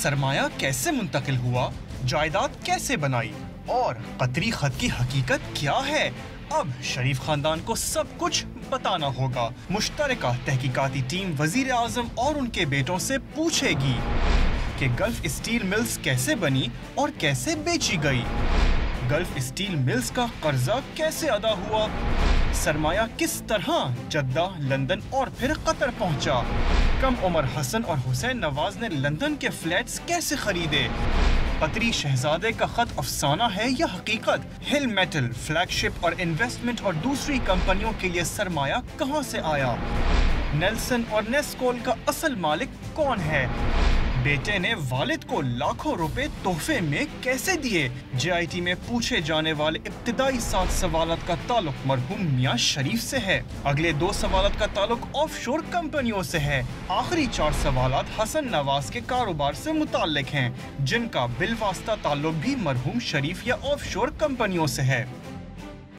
सरमाया कैसे मुंतकिल हुआ, जायदाद कैसे बनाई और कतरी खत की हकीकत क्या है, अब शरीफ खानदान को सब कुछ बताना होगा। मुश्तरका तहकीकाती टीम वजीर आजम और उनके बेटों से पूछेगी कि गल्फ स्टील मिल्स कैसे बनी और कैसे बेची गई, गल्फ स्टील मिल्स का कर्जा कैसे अदा हुआ, सरमाया किस तरह जद्दा, लंदन और फिर कतर पहुंचा, कम उमर हसन और हुसैन नवाज ने लंदन के फ्लैट्स कैसे खरीदे, कतरी शहजादे का खत अफसाना है या हकीकत, हिल मेटल फ्लैगशिप और इन्वेस्टमेंट और दूसरी कंपनियों के लिए सरमाया कहां से आया, नेल्सन और नेस्कोल का असल मालिक कौन है, बेटे ने वालिद को लाखों रुपए तोहफे में कैसे दिए। JIT में पूछे जाने वाले इब्तिदाई 7 सवालात का ताल्लुक मरहूम मियां शरीफ से है, अगले 2 सवालात का ताल्लुक ऑफशोर कंपनियों से है, आखिरी 4 सवालात हसन नवाज के कारोबार से मुताल्लिक हैं, जिनका बिलवास्ता ताल्लुक भी मरहूम शरीफ या ऑफशोर कंपनियों से है।